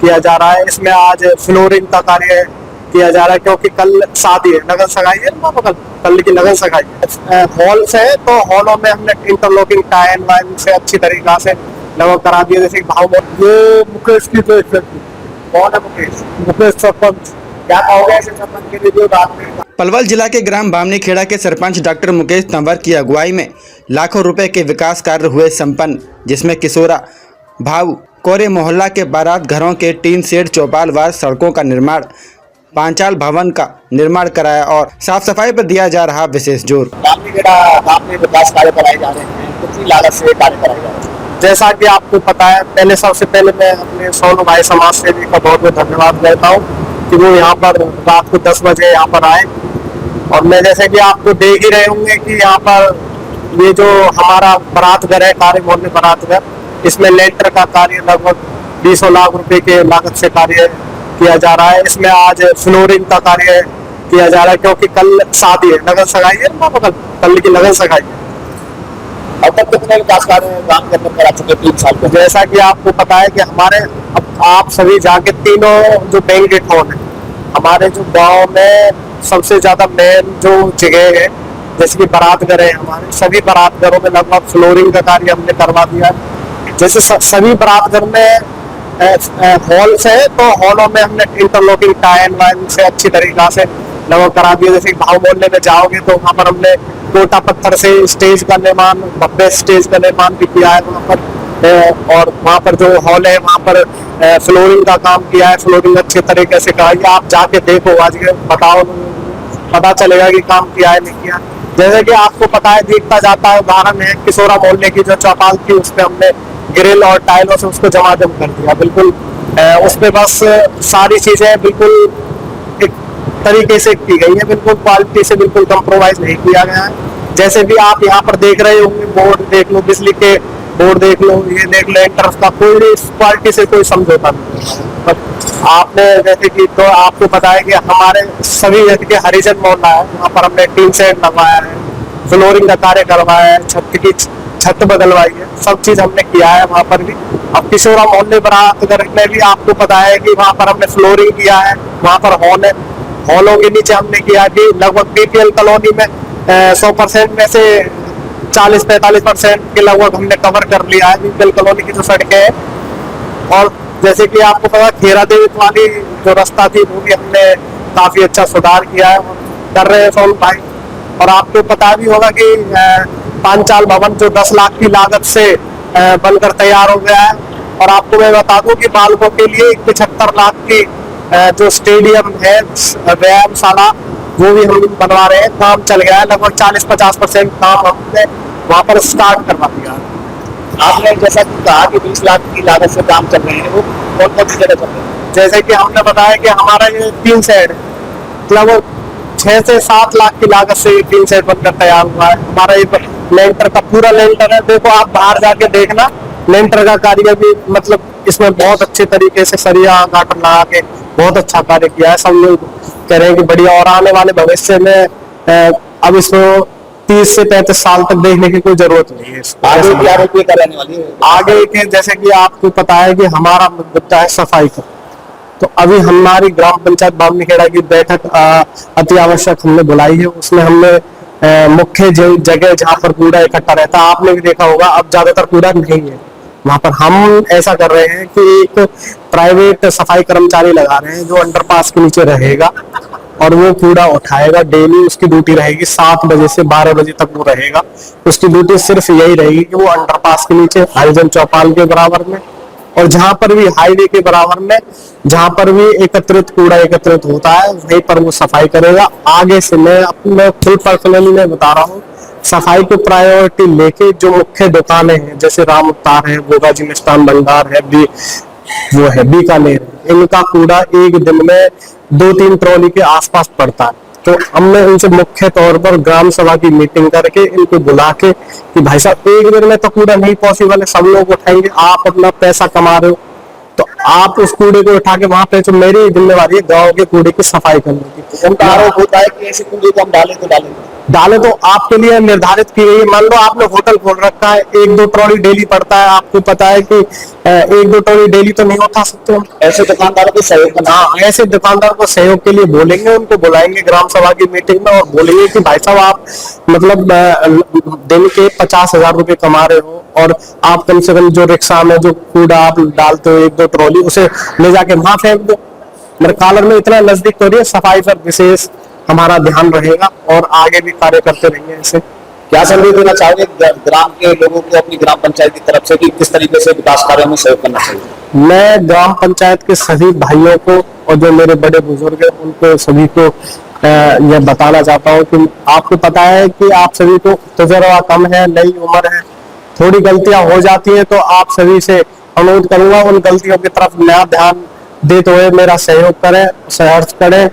किया जा रहा है। इसमें आज फ्लोरिंग का कार्य किया जा रहा है क्योंकि कल शादी है, लगन सगाई है ना, कल की लगन सगाई है। हॉल्स है तो हॉलों में हमने इंटरलॉकिंग टाइल वाइल से अच्छी तरीका से लगभग करा दिया। जैसे भाव ये मुकेश की तो कौन है मुकेश? मुकेश सरपंच। क्या कहोगे ऐसे सरपंच के लिए जो रात में पलवल जिला के ग्राम बामनी खेड़ा के सरपंच डॉक्टर मुकेश तंवर की अगुवाई में लाखों रुपए के विकास कार्य हुए संपन्न, जिसमें किशोरा भाव कोरे मोहल्ला के बारात घरों के टीन शेड चौपालवार सड़कों का निर्माण, पांचाल भवन का निर्माण कराया और साफ सफाई पर दिया जा रहा विशेष जोर। बामनी खेड़ा में विकास कार्य कराए जा रहे हैं, कितनी लागत से कार्य कराए जा रहे हैं? जैसा कि आपको पता है, पहले सबसे पहले मैं अपने सोनू भाई समाज सेवी का बहुत बहुत धन्यवाद देता हूँ कि वो यहाँ पर रात को 10 बजे यहाँ पर आए। और मैं जैसे कि आपको देख ही रहे होंगे कि यहाँ पर ये जो हमारा बारात घर है, कार्य मोहल्ले बारात घर, इसमें लेंटर का कार्य लगभग 20 लाख रुपए के लागत से कार्य किया जा रहा है। इसमें आज फ्लोरिंग का कार्य किया जा रहा है क्योंकि कल शादी है, लगन सगाई है ना, कल की लगन सगाई है। अब तक कितने विकास कार्य काम करने करा चुके 3 साल में? जैसा कि आपको पता है कि हमारे आप सभी जाके तीनों जो बैंकेट हॉल है हमारे जो गांव में सबसे ज्यादा मेन जो जगह है, जैसे कि बारात घर है, हमारे सभी बारात घरों में लगभग फ्लोरिंग का कार्य हमने करवा दिया है। जैसे सभी बारात घर में हॉल्स है तो हॉलों में हमने इंटरलॉकिंग टाइल वाइल से अच्छी तरीका से लगभग करा दिया। जैसे भाव मोहल्ले में जाओगे तो वहाँ पर हमने कोटा पत्थर से स्टेज का निर्माण, भव्य स्टेज का निर्माण भी किया है वहाँ पर। और वहाँ पर जो हॉल है वहाँ पर फ्लोरिंग का काम किया है, फ्लोरिंग अच्छे तरीके से करा है। आप जाके देखो, आज बताओ, पता चलेगा कि काम किया है नहीं किया। जैसे कि आपको पता है, देखता जाता है, उदाहरण है किशोरा मोहल्ले की जो चौपाल थी उसमें हमने ग्रिल और टाइलों से उसको जमाजम कर दिया। बिल्कुल उसमें बस सारी चीजें बिल्कुल एक तरीके से की गई है, बिल्कुल क्वालिटी से बिल्कुल कंप्रोमाइज नहीं किया गया है। जैसे भी आप यहाँ पर देख रहे होंगे, बोर्ड देख लो, बिजली के बोर्ड देख लो, ये देख लो, एंटर का कोई क्वालिटी से कोई समझौता नहीं। आपने जैसे कि तो आपको पता है कि हमारे सभी जैसे कि हरिजन मोहल्ला है, वहाँ पर हमने टीन सेट लगवाया है, फ्लोरिंग का कार्य करवाया है, छत बदलवाई है, सब चीज हमने किया है वहाँ पर भी। अब किशोरा मोहल्ले बारात घर में भी आपको पता है कि वहाँ पर हमने फ्लोरिंग किया है, वहाँ पर हॉल है, हॉलों के नीचे हमने किया कि लगभग बीपीएल कॉलोनी में 100% में से 40-45% के लगभग हमने कवर कर लिया है बीपीएल कॉलोनी की जो सड़कें हैं। और जैसे कि आपको पता, खेरा देवी वाली जो रास्ता थी वो भी हमने काफी अच्छा सुधार किया है, कर रहे हैं सोनू भाई। और आपको पता भी होगा कि पांचाल भवन जो 10 लाख की लागत से बनकर तैयार हो गया है। और आपको मैं बता दूं कि बालकों के लिए 75 लाख की जो स्टेडियम है, व्यायामशाला, वो भी हम बनवा रहे हैं। काम चल गया है, लगभग 40-50% काम हमने वहाँ पर स्टार्ट करवा दिया है। आपने जैसा कि कहा कि 20 लाख की लागत से काम चल रहे हैं, वो कौन कौन सी जगह चल रहे हैं? जैसे कि हमने बताया कि हमारा ये 3 सेट लगभग 6 से 7 लाख की लागत से ये 3 सेट बनकर तैयार हुआ है। हमारा ये लेंटर का पूरा लेंटर है, देखो आप बाहर जाके देखना, लेंटर का कार्य भी मतलब इसमें बहुत अच्छे तरीके से सरिया गाटर लगा के बहुत अच्छा कार्य किया है। सब लोग कह रहे हैं कि बढ़िया, और आने वाले भविष्य में अब इसको 30 से 35 साल तक देखने की कोई जरूरत नहीं है। आगे क्या रुपये कराने वाली है? आगे के जैसे कि आपको पता है कि हमारा मुद्दा है सफाई का, तो अभी हमारी ग्राम पंचायत बामनी खेड़ा की बैठक अति आवश्यक हमने बुलाई है। उसमें हमने मुख्य जगह जहाँ पर कूड़ा इकट्ठा रहता है, आपने भी देखा होगा, अब ज्यादातर कूड़ा नहीं है वहां पर। हम ऐसा कर रहे हैं कि एक प्राइवेट सफाई कर्मचारी लगा रहे हैं जो अंडरपास के नीचे रहेगा और वो कूड़ा उठाएगा। डेली उसकी ड्यूटी रहेगी 7 बजे से 12 बजे तक वो रहेगा। उसकी ड्यूटी सिर्फ यही रहेगी कि वो अंडरपास के नीचे, हरिजन चौपाल के बराबर में, और जहां पर भी हाईवे के बराबर में, जहां पर भी एकत्रित कूड़ा एकत्रित होता है वहीं पर वो सफाई करेगा। आगे से मैं अपने फुल पर्सनली मैं बता रहा हूँ, सफाई को प्रायोरिटी लेके जो मुख्य दुकानें हैं, जैसे राम अवतार है, गोगा जी मिष्ठान भंडार है, वो है बीकानेर, इनका कूड़ा एक दिन में 2-3 ट्रॉली के आसपास पड़ता है। तो हमने इनसे मुख्य तौर पर ग्राम सभा की मीटिंग करके इनको बुला के कि भाई साहब, एक दिन में तो कूड़ा नहीं पॉसिबल है, सब लोग उठाएंगे, आप अपना पैसा कमा रहे हो तो आप उस कूड़े को उठा के वहां पे, तो मेरी जिम्मेवारी है गाँव के कूड़े की सफाई करने की। उनका आरोप होता है कि ऐसे कूड़े को हम डालें तो डालेंगे डाले तो आपके लिए निर्धारित की गई है। मान लो आपने होटल खोल रखा है, 1-2 ट्रॉली डेली पड़ता है, आपको पता है कि 1-2 ट्रॉली डेली तो नहीं उठा सकते हम। ऐसे दुकानदारों को सहयोग करना। हाँ, ऐसे दुकानदार को सहयोग के लिए बोलेंगे, उनको बुलाएंगे ग्राम सभा की मीटिंग में और बोलेंगे कि भाई साहब आप मतलब दिन के 50,000 रुपए कमा रहे हो और आप कम से कम जो रिक्शा में जो कूड़ा आप डालते हो 1-2 ट्रॉली, उसे ले जाके वहां फेंक दो। मेरे कॉलर में इतना नजदीक तो रही है, सफाई पर विशेष हमारा ध्यान रहेगा और आगे भी कार्य करते रहेंगे ऐसे। क्या संदेश देना चाहोगे ग्राम के लोगों को अपनी ग्राम पंचायत की तरफ से कि किस तरीके से विकास कार्यों में सहयोग करना चाहिए? मैं ग्राम पंचायत के सभी भाइयों को और जो मेरे बड़े बुजुर्ग हैं उनको सभी को यह बताना चाहता हूँ कि आपको पता है कि आप सभी को तजुर्बा कम है, नई उम्र है, थोड़ी गलतियां हो जाती है, तो आप सभी से अनुरोध करूंगा उन गलतियों की तरफ नया ध्यान देते हुए मेरा सहयोग करें, सहर्ष करें।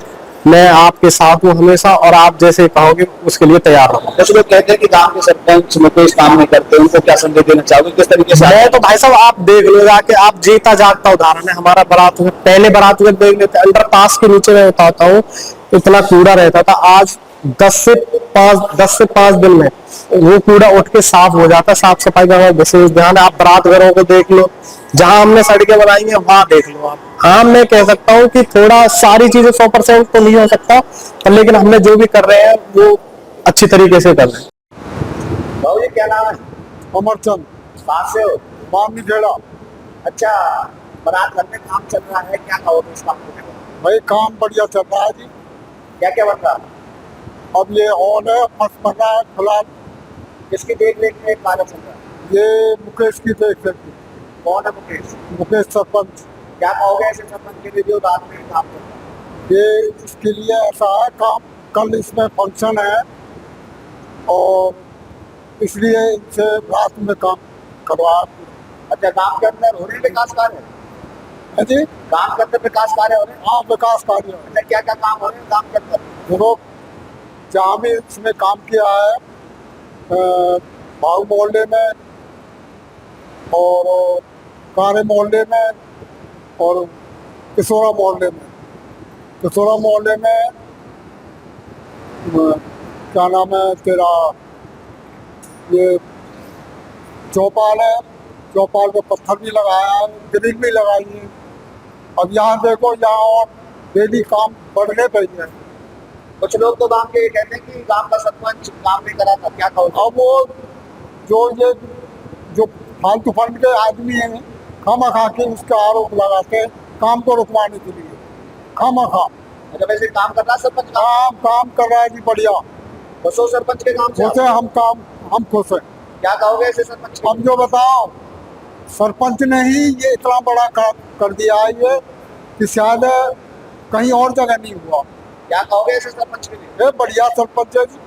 मैं आपके साथ हूँ हमेशा और आप जैसे कहोगे उसके लिए तैयार रहूंगा। कुछ लोग कहते हैं कि गांव के सरपंच मुकेश काम नहीं करते, उनको क्या संदेश देना चाहोगे, किस तरीके से? मैं तो भाई साहब आप देख लो जाके, आप जीता जागता उदाहरण है हमारा। बारात में पहले बारात में देख लेते, अंडर पास के नीचे मैं बताता हूँ इतना कूड़ा रहता था, आज 10 से 5 दिन में वो कूड़ा उठ के साफ हो जाता। साफ सफाई का विशेष ध्यान है। आप बारात घरों को देख लो, जहां हमने सड़कें बनाई हैं वहां देख लो आप। हाँ, मैं कह सकता हूँ कि थोड़ा सारी चीजें 100% तो नहीं हो सकता, पर लेकिन हमने जो भी कर रहे हैं वो अच्छी तरीके से कर रहे हैं। भाऊ जी क्या नाम है? अमरचंद, कहाँ से हो? बामनी खेड़ा। अच्छा, बारात घर में काम चल रहा है, क्या कहोगे इस काम को? भाई काम बढ़िया चल रहा है जी। क्या क्या बन रहा है? अब ये ऑन है, फर्स्ट बन रहा है फिलहाल। किसकी देख रेख में कार्य चल रहा है? ये मुकेश की देख रेख। कौन है मुकेश? मुकेश सरपंच। क्या कहोगे ऐसे सरपंच के लिए जो रात में काम कर रहा है? ये इसके लिए ऐसा है, काम कल इसमें फंक्शन है और इसलिए इनसे रात में काम करवा। अच्छा, गांव के अंदर हो रहे हैं विकास कार्य? है जी। गांव के अंदर विकास कार्य हो रहे हैं? हाँ, विकास कार्य है। अच्छा, क्या क्या काम हो रहे हैं गांव के अंदर? देखो, जहाँ भी इसने काम किया है भाऊ मोहल्ले में और कारे मोहल्ले में और किशोरा मोहल्ले में। किशोरा मोहल्ले में क्या नाम है तेरा, ये चौपाल है, चौपाल पे पत्थर भी लगाया है, ग्रिल भी लगाई है। अब यहाँ देखो, यहाँ और डेली काम बढ़ने पे ही है। कुछ लोग तो गांव के कहते हैं कि गांव का सरपंच काम नहीं करा था, क्या कहोगे? अब वो ये जो फालतू फंड के आदमी हैं, खामा के उसका आरोप लगाते हैं काम को रुकवाने के लिए, खामा। अच्छा, वैसे काम कर रहा है सरपंच? काम कर रहा है जी, बढ़िया। खुश हो सरपंच के काम से? खुश है हम खुश हैं। क्या कहोगे ऐसे सरपंच के? अब जो बताओ, सरपंच ने ही ये इतना बड़ा काम कर दिया है ये कि शायद कहीं और जगह नहीं हुआ। क्या कहोगे ऐसे सरपंच के लिए? ये बढ़िया सरपंच है जी।